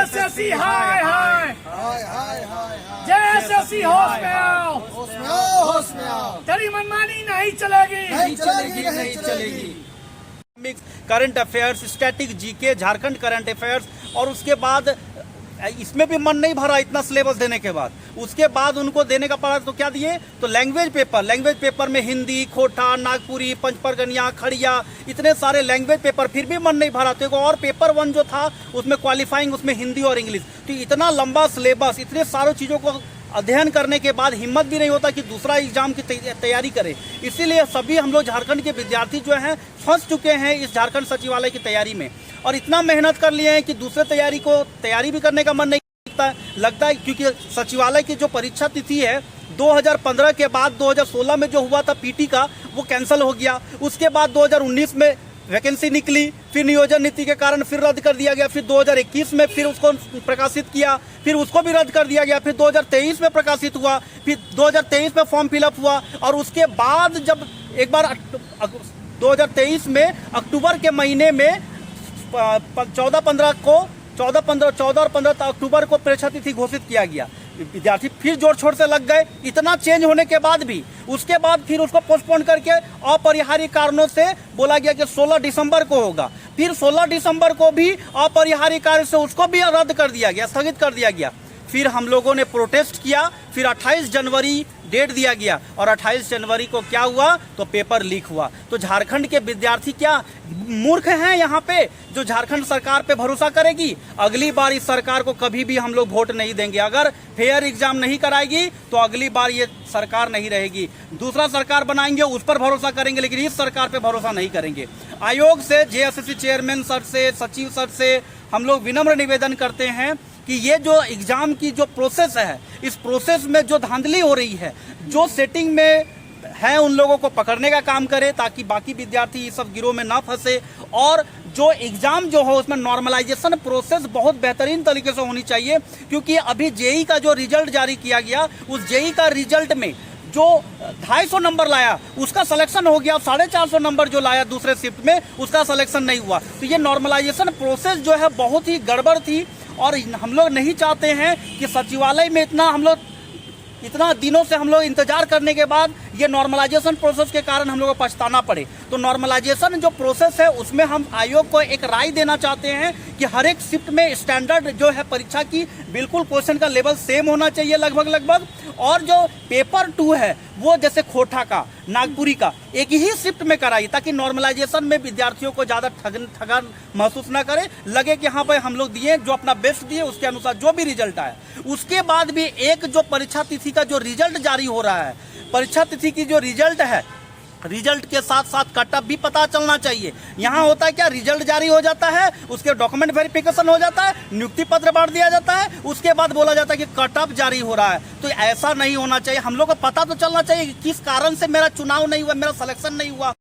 JSSC हाय हाय हाय हाय हाय JSSC होश में आओ, होश में आओ, होश में आओ। तेरी मनमानी नहीं चलेगी, नहीं चलेगी, नहीं चलेगी। Current affairs, static GK, Jharkhand current affairs, और उसके बाद इसमें भी मन नहीं भरा इतना सिलेबस देने के बाद। उसके बाद उनको देने का पड़ा तो क्या दिए, तो लैंग्वेज पेपर में हिंदी, खोटा, नागपुरी, पंचपरगनिया, खड़िया, इतने सारे लैंग्वेज पेपर, फिर भी मन नहीं भरा। तो और पेपर 1 जो था उसमें क्वालिफाइंग, उसमें हिंदी और इंग्लिश, तो इतना लंबा सिलेबस, इतने सारी चीज़ों को अध्ययन करने के बाद हिम्मत भी नहीं होता कि दूसरा एग्जाम की तैयारी करें। इसीलिए सभी हम लोग झारखंड के विद्यार्थी जो हैं फंस चुके हैं इस झारखंड सचिवालय की तैयारी में, और इतना मेहनत कर लिए हैं कि दूसरे तैयारी भी करने का मन नहीं लगता है, क्योंकि सचिवालय की जो परीक्षा तिथि है 2015 के बाद 2016 में जो हुआ था पीटी का, वो कैंसिल हो गया। उसके बाद 2019 में वैकेंसी निकली, फिर नियोजन नीति के कारण फिर रद्द कर दिया गया, फिर 2021 में फिर उसको प्रकाशित किया, फिर उसको भी रद्द कर दिया गया, फिर 2023 में प्रकाशित हुआ, फिर 2023 में फॉर्म फिलअप हुआ, और उसके बाद जब एक बार 2023 में अक्टूबर के महीने में 14 और 15 अक्टूबर को परीक्षा तिथि घोषित किया गया। विद्यार्थी फिर जोर शोर से लग गए, इतना चेंज होने के बाद भी। उसके बाद फिर उसको पोस्टपोन करके अपरिहार्य कारणों से बोला गया कि 16 दिसंबर को होगा, फिर 16 दिसंबर को भी अपरिहार्य कारण से उसको भी रद्द कर दिया गया, स्थगित कर दिया गया। फिर हम लोगों ने प्रोटेस्ट किया, फिर 28 जनवरी डेट दिया गया, और 28 जनवरी को क्या हुआ, तो पेपर लीक हुआ। तो झारखंड के विद्यार्थी क्या मूर्ख हैं यहाँ पे, जो झारखंड सरकार पे भरोसा करेगी? अगली बार इस सरकार को कभी भी हम लोग वोट नहीं देंगे। अगर फेयर एग्जाम नहीं कराएगी तो अगली बार ये सरकार नहीं रहेगी, दूसरा सरकार बनाएंगे, उस पर भरोसा करेंगे, लेकिन इस सरकार पे भरोसा नहीं करेंगे। आयोग से, JSSC चेयरमैन सर से, सचिव सर से हम लोग विनम्र निवेदन करते हैं कि ये जो एग्जाम की जो प्रोसेस है, इस प्रोसेस में जो धांधली हो रही है, जो सेटिंग में है, उन लोगों को पकड़ने का काम करे, ताकि बाकी विद्यार्थी इस सब गिरोह में ना फंसे। और जो एग्जाम जो हो उसमें नॉर्मलाइजेशन प्रोसेस बहुत बेहतरीन तरीके से होनी चाहिए, क्योंकि अभी जेई का जो रिजल्ट जारी किया गया, उस जेई का रिजल्ट में जो 250 नंबर लाया उसका सिलेक्शन हो गया, 450 नंबर जो लाया दूसरे शिफ्ट में उसका सिलेक्शन नहीं हुआ। तो ये नॉर्मलाइजेशन प्रोसेस जो है बहुत ही गड़बड़ थी, और हम लोग नहीं चाहते हैं कि सचिवालय में इतना दिनों से हम लोग इंतजार करने के बाद ये नॉर्मलाइजेशन प्रोसेस के कारण हम लोगों को पछताना पड़े। तो नॉर्मलाइजेशन जो प्रोसेस है उसमें हम आयोग को एक राय देना चाहते हैं कि हर एक शिफ्ट में स्टैंडर्ड जो है परीक्षा की, बिल्कुल क्वेश्चन का लेवल सेम होना चाहिए लगभग, और जो पेपर 2 है वो जैसे खोटा का, नागपुरी का एक ही शिफ्ट में कराई, ताकि नॉर्मलाइजेशन में विद्यार्थियों को ज़्यादा थकान महसूस ना करे, लगे कि हाँ भाई हम लोग दिए जो अपना बेस्ट दिए, उसके अनुसार जो भी रिजल्ट आए। उसके बाद भी एक जो परीक्षा तिथि का जो रिजल्ट जारी हो रहा है, परीक्षा तिथि की जो रिजल्ट है, रिजल्ट के साथ साथ कट ऑफ भी पता चलना चाहिए। यहाँ होता है क्या, रिजल्ट जारी हो जाता है, उसके डॉक्यूमेंट वेरिफिकेशन हो जाता है, नियुक्ति पत्र बांट दिया जाता है, उसके बाद बोला जाता है कि कट ऑफ जारी हो रहा है। तो ऐसा नहीं होना चाहिए। हम लोग को पता तो चलना चाहिए कि किस कारण से मेरा चुनाव नहीं हुआ, मेरा सिलेक्शन नहीं हुआ।